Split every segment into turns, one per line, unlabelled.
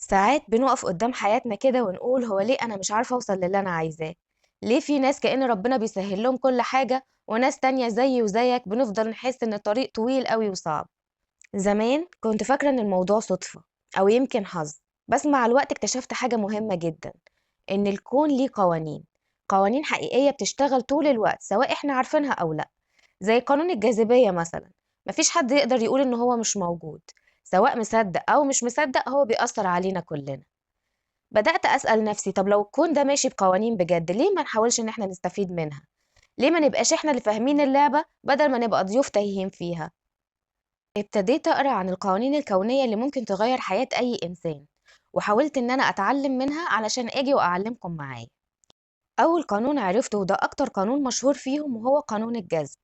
ساعات بنقف قدام حياتنا كده ونقول هو ليه أنا مش عارفة أوصل للي أنا عايزاه؟ ليه في ناس كأن ربنا بيسهل لهم كل حاجة وناس تانية زيي وزيك بنفضل نحس إن الطريق طويل قوي وصعب؟ زمان كنت فاكرة إن الموضوع صدفة أو يمكن حظ، بس مع الوقت اكتشفت حاجة مهمة جدا، إن الكون ليه قوانين، قوانين حقيقية بتشتغل طول الوقت سواء إحنا عارفينها أو لأ. زي قانون الجاذبية مثلا، مفيش حد يقدر يقول إن هو مش موجود، سواء مصدق أو مش مصدق هو بيأثر علينا كلنا. بدأت أسأل نفسي طب لو الكون ده ماشي بقوانين بجد ليه ما نحاولش إن احنا نستفيد منها؟ ليه ما نبقاش احنا اللي فاهمين اللعبة بدل ما نبقى ضيوف تايهين فيها؟ ابتديت أقرأ عن القوانين الكونية اللي ممكن تغير حياة أي إنسان، وحاولت إن أنا أتعلم منها علشان أجي وأعلمكم معايا. أول قانون عرفته وده أكتر قانون مشهور فيهم وهو قانون الجذب.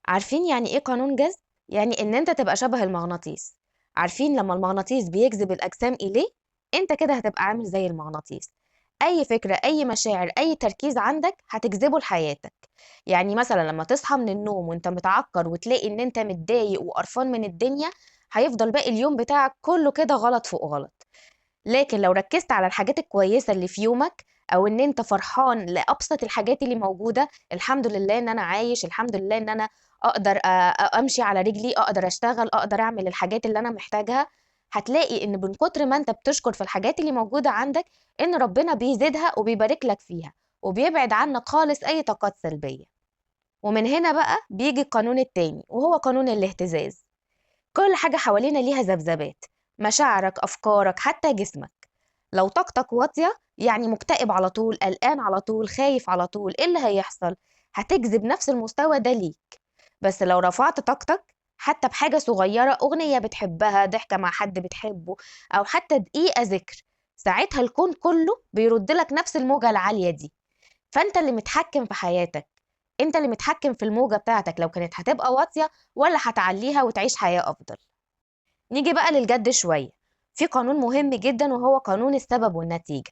عارفين يعني إيه قانون جذب؟ يعني إن أنت تبقى شبه المغناطيس. عارفين لما المغناطيس بيجذب الأجسام إليه؟ أنت كده هتبقى عامل زي المغناطيس. أي فكرة، أي مشاعر، أي تركيز عندك هتجذبه لحياتك. يعني مثلا لما تصحى من النوم وأنت متعكر وتلاقي إن أنت متضايق وقرفان من الدنيا، هيفضل باقي اليوم بتاعك كله كده غلط فوق غلط. لكن لو ركزت على الحاجات الكويسة اللي في يومك، أو إن أنت فرحان لأبسط الحاجات اللي موجودة، الحمد لله إن أنا عايش، الحمد لله إن أنا أقدر أمشي على رجلي، أقدر أشتغل، أقدر أعمل الحاجات اللي أنا محتاجها، هتلاقي إن من كتر ما أنت بتشكر في الحاجات اللي موجودة عندك، إن ربنا بيزيدها وبيبارك لك فيها، وبيبعد عنك خالص أي طاقات سلبية. ومن هنا بقى بيجي القانون التاني وهو قانون الاهتزاز. كل حاجة حوالينا ليها ذبذبات، مشاعرك، أفكارك، حتى جسمك. لو طاقتك واطية يعني مكتئب على طول، قلقان على طول، خايف على طول، ايه اللي هيحصل؟ هتجذب نفس المستوى ده ليك. بس لو رفعت طاقتك حتى بحاجة صغيرة، أغنية بتحبها، ضحكة مع حد بتحبه، أو حتى دقيقة ذكر، ساعتها الكون كله بيرد لك نفس الموجة العالية دي. فأنت اللي متحكم في حياتك، أنت اللي متحكم في الموجة بتاعتك، لو كانت هتبقى واطية ولا هتعليها وتعيش حياة أفضل. نيجي بقى للجد شوية. في قانون مهم جدا وهو قانون السبب والنتيجة.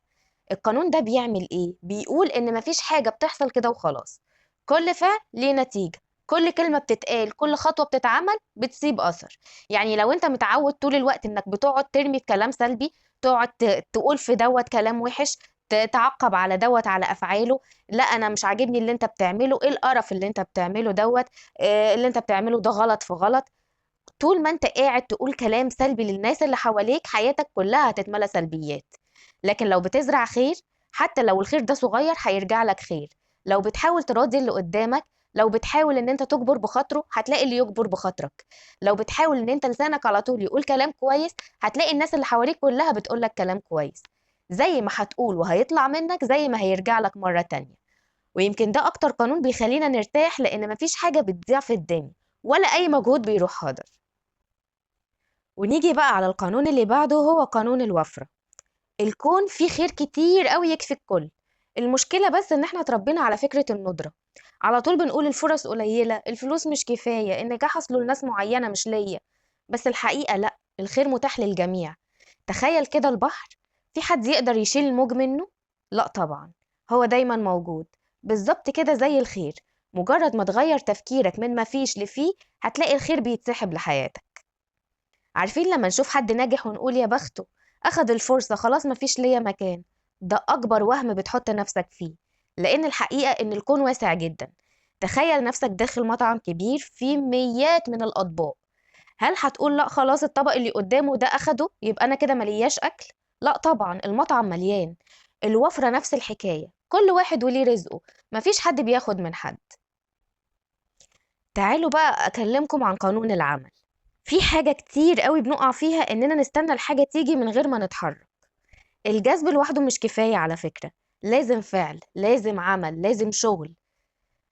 القانون ده بيعمل ايه؟ بيقول ان مفيش حاجة بتحصل كده وخلاص، كل فعل ليه نتيجة، كل كلمة بتتقال، كل خطوة بتتعمل بتسيب أثر. يعني لو انت متعود طول الوقت انك بتقعد ترمي في كلام سلبي، تقعد تقول في دوت كلام وحش، تعقب على دوت على أفعاله، لا أنا مش عاجبني اللي انت بتعمله، ايه القرف اللي انت بتعمله دوت، اللي انت بتعمله ده غلط في غلط. طول ما انت قاعد تقول كلام سلبي للناس اللي حواليك، حياتك كلها هتتملى سلبيات. لكن لو بتزرع خير، حتى لو الخير ده صغير هيرجع لك خير. لو بتحاول تراضي اللي قدامك، لو بتحاول ان انت تجبر بخاطره، هتلاقي اللي يجبر بخاطرك. لو بتحاول ان انت لسانك على طول يقول كلام كويس، هتلاقي الناس اللي حواليك كلها بتقول لك كلام كويس. زي ما هتقول وهيطلع منك زي ما هيرجع لك مرة تانية. ويمكن ده اكتر قانون بيخلينا نرتاح، لان مفيش حاجة بتضيع في الدنيا، ولا اي مجهود بيروح هدر. ونيجي بقى على القانون اللي بعده، هو قانون الوفرة. الكون فيه خير كتير قوي يكفي الكل. المشكلة بس ان احنا اتربينا على فكرة الندرة. على طول بنقول الفرص قليلة، الفلوس مش كفاية، النجاح اصله لناس معينة مش ليا. بس الحقيقة لا، الخير متاح للجميع. تخيل كده البحر، في حد يقدر يشيل الموج منه؟ لا طبعا. هو دايما موجود، بالظبط كده زي الخير. مجرد ما تغير تفكيرك من ما فيش لفيه، هتلاقي الخير بيتسحب لحياتك. عارفين لما نشوف حد ناجح ونقول يا بخته، أخد الفرصة خلاص مفيش ليا مكان؟ ده أكبر وهم بتحط نفسك فيه. لأن الحقيقة إن الكون واسع جدا. تخيل نفسك داخل مطعم كبير فيه ميات من الأطباق، هل هتقول لأ خلاص الطبق اللي قدامه ده أخده يبقى أنا كده ملياش أكل؟ لأ طبعا، المطعم مليان. الوفرة نفس الحكاية، كل واحد وليه رزقه، مفيش حد بياخد من حد. تعالوا بقى أكلمكم عن قانون العمل. في حاجة كتير قوي بنقع فيها، إننا نستنى الحاجة تيجي من غير ما نتحرك. الجذب لوحده مش كفاية على فكرة، لازم فعل، لازم عمل، لازم شغل.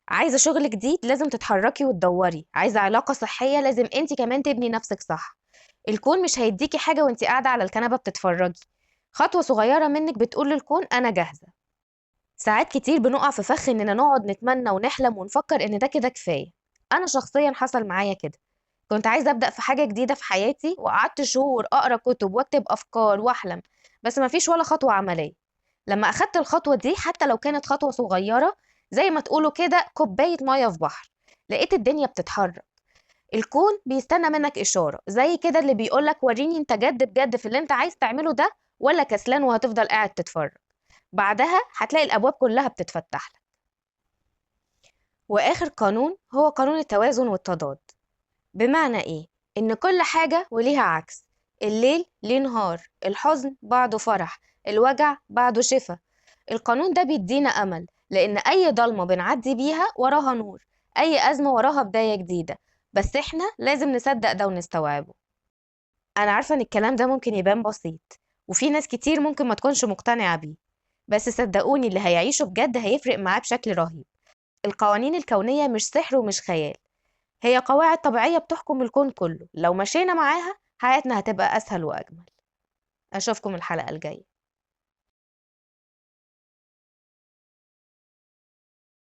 عايزة شغل جديد لازم تتحركي وتدوري، عايزة علاقة صحية لازم انت كمان تبني نفسك صح. الكون مش هيديكي حاجة وانت قاعدة على الكنبة بتتفرجي. خطوة صغيرة منك بتقول للكون أنا جاهزة. ساعات كتير بنقع في فخ إننا نقعد نتمنى ونحلم ونفكر إن ده كده كفاية. أنا شخصيا حصل معايا كده. كنت عايزة أبدأ في حاجة جديدة في حياتي، وقعدت شهور أقرأ كتب وأكتب أفكار وأحلم، بس مفيش ولا خطوة عملية. لما أخدت الخطوة دي حتى لو كانت خطوة صغيرة، زي ما تقولوا كده كوباية مية في بحر، لقيت الدنيا بتتحرك. الكون بيستنى منك إشارة، زي كده اللي بيقولك وريني انت جد بجد في اللي انت عايز تعمله ده، ولا كسلان وهتفضل قاعد تتفرج. بعدها هتلاقي الأبواب كلها بتتفتح لك. وآخر قانون هو قانون التوازن والتضاد. بمعنى إيه؟ إن كل حاجة وليها عكس. الليل ليه نهار، الحزن بعده فرح، الوجع بعده شفا. القانون ده بيدينا أمل، لأن أي ضلمة بنعدي بيها وراها نور، أي أزمة وراها بداية جديدة. بس إحنا لازم نصدق ده ونستوعبه. أنا عارفة إن الكلام ده ممكن يبان بسيط، وفي ناس كتير ممكن ما تكونش مقتنعة بيه، بس صدقوني اللي هيعيشه بجد هيفرق معاه بشكل رهيب. القوانين الكونية مش سحر ومش خيال، هي قواعد طبيعية بتحكم الكون كله. لو مشينا معاها حياتنا هتبقى أسهل وأجمل. أشوفكم الحلقة الجاية.